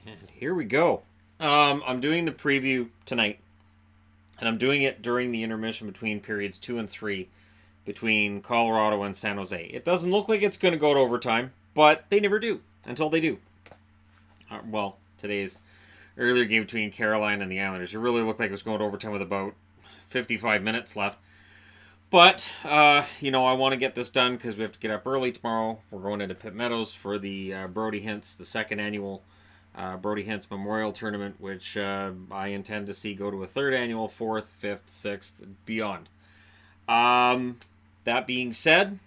And here we go. I'm doing the preview tonight, and I'm doing it during the intermission between periods 2 and 3 between Colorado and San Jose. It doesn't look like it's going to go to overtime, but they never do until they do. Today's earlier game between Carolina and the Islanders, it really looked like it was going to overtime with about 55 minutes left. But, I want to get this done because we have to get up early tomorrow. We're going into Pitt Meadows for the Brody Hintz, the second annual Brody Hintz Memorial Tournament, which I intend to see go to a third annual, fourth, fifth, sixth, beyond. That being said,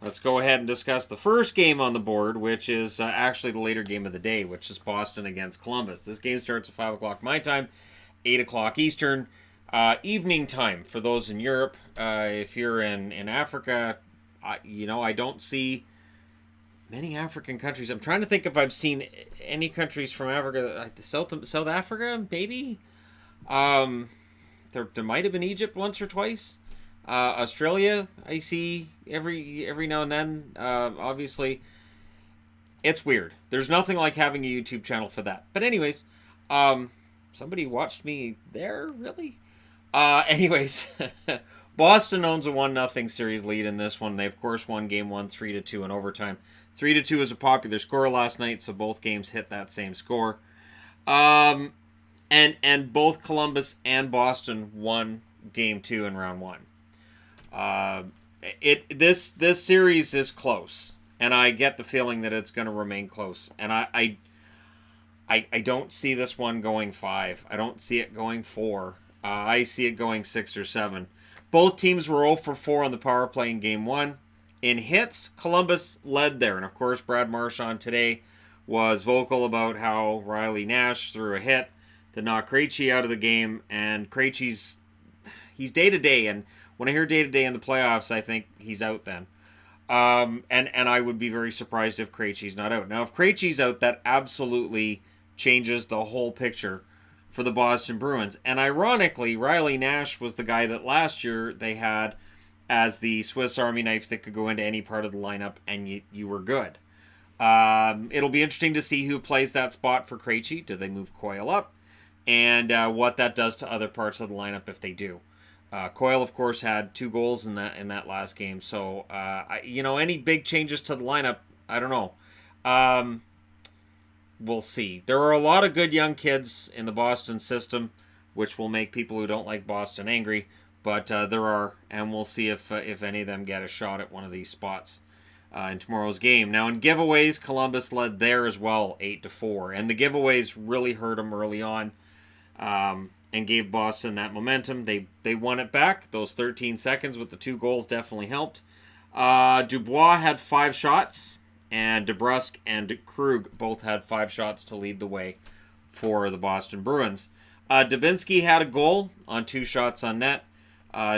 let's go ahead and discuss the first game on the board, which is actually the later game of the day, which is Boston against Columbus. This game starts at 5 o'clock my time, 8 o'clock Eastern. Evening time for those in Europe. If you're in Africa, I don't see many African countries. I'm trying to think if I've seen any countries from Africa. South Africa, maybe. There might have been Egypt once or twice. Australia, I see every now and then. Obviously, it's weird. There's nothing like having a YouTube channel for that. But anyways, somebody watched me there, really? Anyways, Boston owns a 1-0 series lead in this one. They, of course, won game 1 3-2 in overtime. 3-2 is a popular score last night, so both games hit that same score. And both Columbus and Boston won game 2 in round 1. This series is close, and I get the feeling that it's going to remain close. And I don't see this one going 5. I don't see it going 4. I see it going 6 or 7. Both teams were 0 for 4 on the power play in game 1. In hits, Columbus led there. And of course, Brad Marchand today was vocal about how Riley Nash threw a hit to knock Krejci out of the game. And Krejci's, he's day-to-day. And when I hear day-to-day in the playoffs, I think he's out then. And I would be very surprised if Krejci's not out. Now, if Krejci's out, that absolutely changes the whole picture for the Boston Bruins. And ironically, Riley Nash was the guy that last year they had as the Swiss Army knife that could go into any part of the lineup and you were good. It'll be interesting to see who plays that spot for Krejci. Do they move Coyle up? And what that does to other parts of the lineup if they do. Coyle, of course, had 2 goals in that last game. So, any big changes to the lineup, I don't know. We'll see. There are a lot of good young kids in the Boston system, which will make people who don't like Boston angry. But there are, and we'll see if any of them get a shot at one of these spots in tomorrow's game. Now, in giveaways, Columbus led there as well, 8-4. And the giveaways really hurt them early on and gave Boston that momentum. They won it back. Those 13 seconds with the 2 goals definitely helped. Dubois had 5 shots. And DeBrusk and Krug both had 5 shots to lead the way for the Boston Bruins. Dubinsky had a goal on 2 shots on net.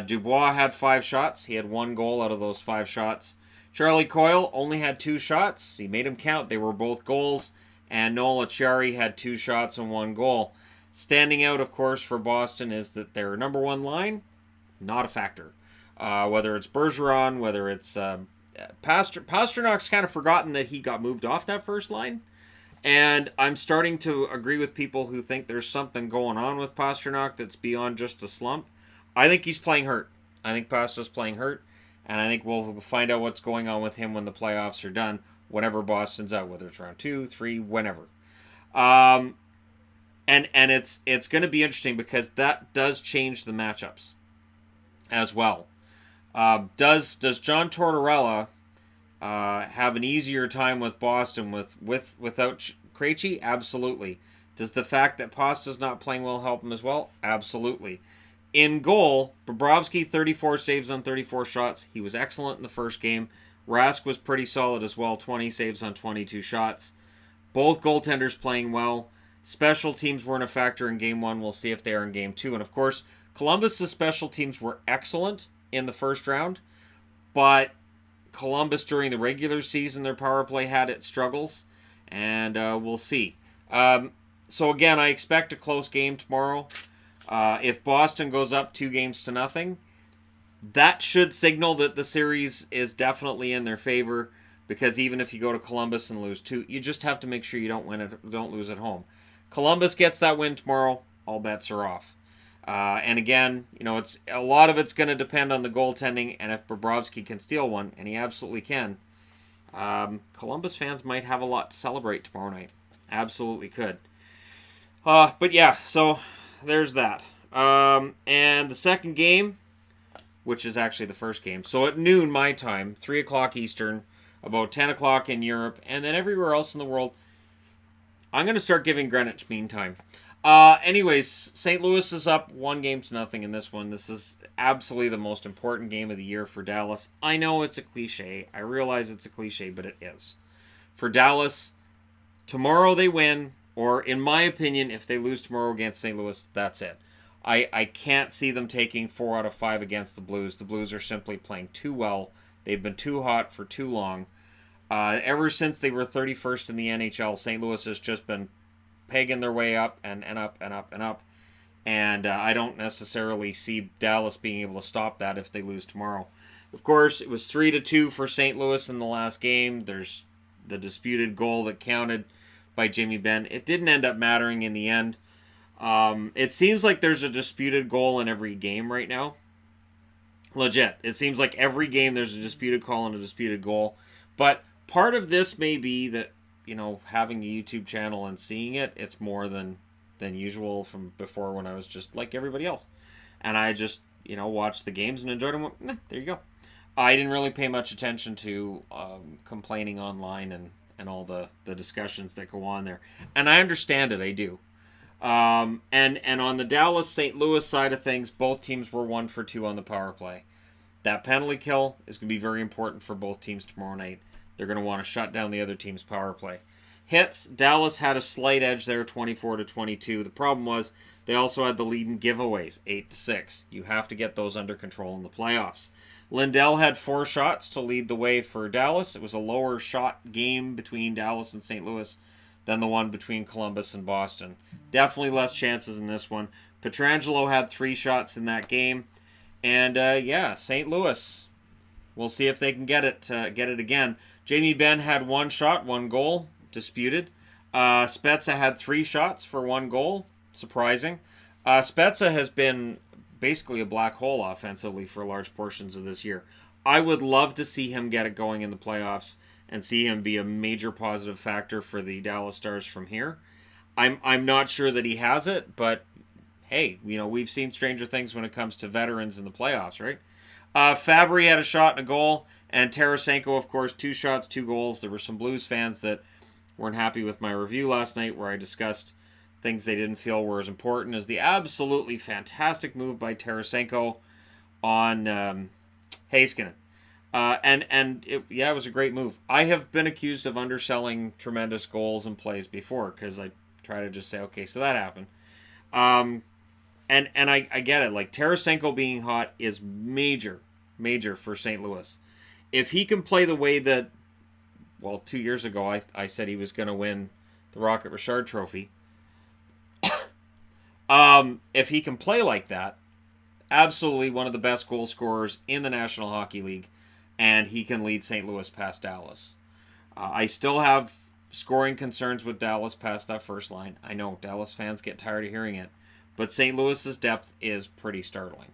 Dubois had 5 shots. He had 1 goal out of those 5 shots. Charlie Coyle only had 2 shots. He made them count. They were both goals. And Noel Acciari had 2 shots and 1 goal. Standing out, of course, for Boston is that their number 1 line, not a factor. Whether it's Bergeron, whether it's Pasternak's kind of forgotten that he got moved off that first line. And I'm starting to agree with people who think there's something going on with Pastrnak that's beyond just a slump. I think he's playing hurt. I think Paster's playing hurt. And I think we'll find out what's going on with him when the playoffs are done, whenever Boston's out, whether it's round 2, 3, whenever. And it's going to be interesting because that does change the matchups as well. Does John Tortorella have an easier time with Boston without Krejci? Absolutely. Does the fact that Pasta's not playing well help him as well? Absolutely. In goal, Bobrovsky, 34 saves on 34 shots. He was excellent in the first game. Rask was pretty solid as well, 20 saves on 22 shots. Both goaltenders playing well. Special teams weren't a factor in game 1. We'll see if they are in game 2. And of course, Columbus' special teams were excellent in the first round, but Columbus during the regular season, their power play had its struggles, and we'll see. So again, I expect a close game tomorrow. If Boston goes up 2-0, that should signal that the series is definitely in their favor. because even if you go to Columbus and lose 2, you just have to make sure you don't lose at home. Columbus gets that win tomorrow, all bets are off. And again, it's a lot of it's going to depend on the goaltending, and if Bobrovsky can steal one, and he absolutely can, Columbus fans might have a lot to celebrate tomorrow night. Absolutely could. But yeah, so there's that. And the second game, which is actually the first game, so at noon my time, 3 o'clock Eastern, about 10 o'clock in Europe, and then everywhere else in the world, I'm going to start giving Greenwich Mean Time. Anyways, St. Louis is up 1-0 in this one. This is absolutely the most important game of the year for Dallas. I know it's a cliche. I realize it's a cliche, but it is. For Dallas, tomorrow they win, or in my opinion, if they lose tomorrow against St. Louis, that's it. I can't see them taking 4 out of 5 against the Blues. The Blues are simply playing too well. They've been too hot for too long. Ever since they were 31st in the NHL, St. Louis has just been pegging their way up and up and up and up. And I don't necessarily see Dallas being able to stop that if they lose tomorrow. Of course, it was 3-2 for St. Louis in the last game. There's the disputed goal that counted by Jimmy Benn. It didn't end up mattering in the end. It seems like there's a disputed goal in every game right now. Legit. It seems like every game there's a disputed call and a disputed goal. But part of this may be that, having a YouTube channel and seeing it, it's more than usual from before when I was just like everybody else. And I just, watched the games and enjoyed them. There you go. I didn't really pay much attention to complaining online and all the discussions that go on there. And I understand it, I do. And on the Dallas-St. Louis side of things, both teams were 1 for 2 on the power play. That penalty kill is going to be very important for both teams tomorrow night. They're going to want to shut down the other team's power play. Hits, Dallas had a slight edge there, 24-22. The problem was they also had the lead in giveaways, 8-6. You have to get those under control in the playoffs. Lindell had 4 shots to lead the way for Dallas. It was a lower shot game between Dallas and St. Louis than the one between Columbus and Boston. Definitely less chances in this one. Pietrangelo had 3 shots in that game. And, St. Louis. We'll see if they can get it again. Jamie Benn had 1 shot, 1 goal. Disputed. Spezza had 3 shots for 1 goal. Surprising. Spezza has been basically a black hole offensively for large portions of this year. I would love to see him get it going in the playoffs and see him be a major positive factor for the Dallas Stars from here. I'm not sure that he has it, but hey, we've seen stranger things when it comes to veterans in the playoffs, right? Fabry had a shot and a goal, and Tarasenko, of course, 2 shots, 2 goals. There were some Blues fans that weren't happy with my review last night where I discussed things they didn't feel were as important as the absolutely fantastic move by Tarasenko on Heiskanen. It was a great move. I have been accused of underselling tremendous goals and plays before because I try to just say, okay, so that happened. And I get it. Like, Tarasenko being hot is major for St. Louis. If he can play the way that, 2 years ago I said he was going to win the Rocket Richard Trophy. If he can play like that, absolutely one of the best goal scorers in the National Hockey League, and he can lead St. Louis past Dallas. I still have scoring concerns with Dallas past that first line. I know Dallas fans get tired of hearing it, but St. Louis's depth is pretty startling.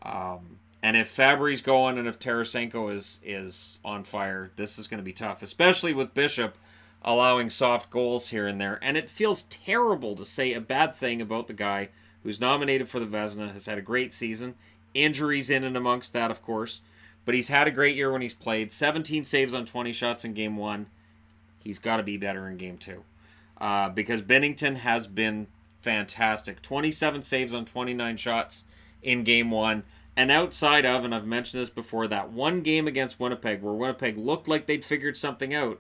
And if Fabry's going and if Tarasenko is on fire, this is going to be tough, especially with Bishop allowing soft goals here and there. And it feels terrible to say a bad thing about the guy who's nominated for the Vezina, has had a great season. Injuries in and amongst that, of course. But he's had a great year when he's played. 17 saves on 20 shots in Game 1. He's got to be better in Game 2. Because Binnington has been fantastic. 27 saves on 29 shots in Game 1. And outside of, and I've mentioned this before, that one game against Winnipeg where Winnipeg looked like they'd figured something out,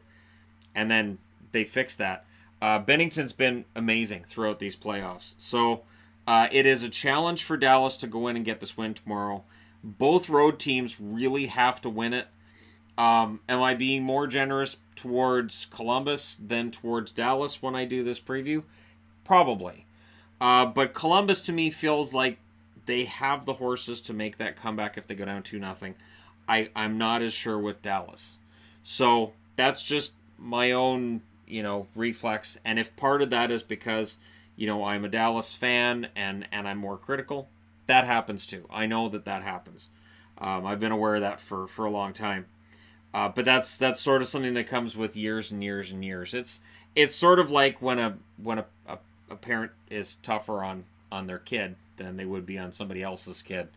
and then they fixed that. Binnington's been amazing throughout these playoffs. So it is a challenge for Dallas to go in and get this win tomorrow. Both road teams really have to win it. Am I being more generous towards Columbus than towards Dallas when I do this preview? Probably. But Columbus to me feels like they have the horses to make that comeback if they go down 2-0. I'm not as sure with Dallas. So that's just my own, reflex. And if part of that is because, I'm a Dallas fan and I'm more critical, that happens too. I know that happens. I've been aware of that for a long time. But that's sort of something that comes with years and years and years. It's sort of like when a parent is tougher on their kid than they would be on somebody else's kid,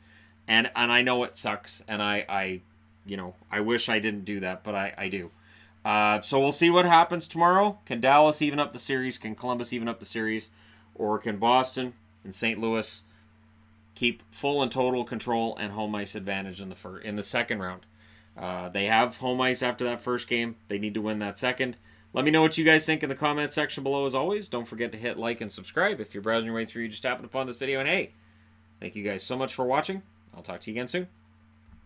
and I know it sucks, and I wish I didn't do that, but I do. So we'll see what happens tomorrow. Can Dallas even up the series? Can Columbus even up the series? Or can Boston and St. Louis keep full and total control and home ice advantage in the second round? They have home ice after that first game. They need to win that second. Let me know what you guys think in the comment section below as always. Don't forget to hit like and subscribe. If you're browsing your way through, you just happened upon this video. And hey, thank you guys so much for watching. I'll talk to you again soon.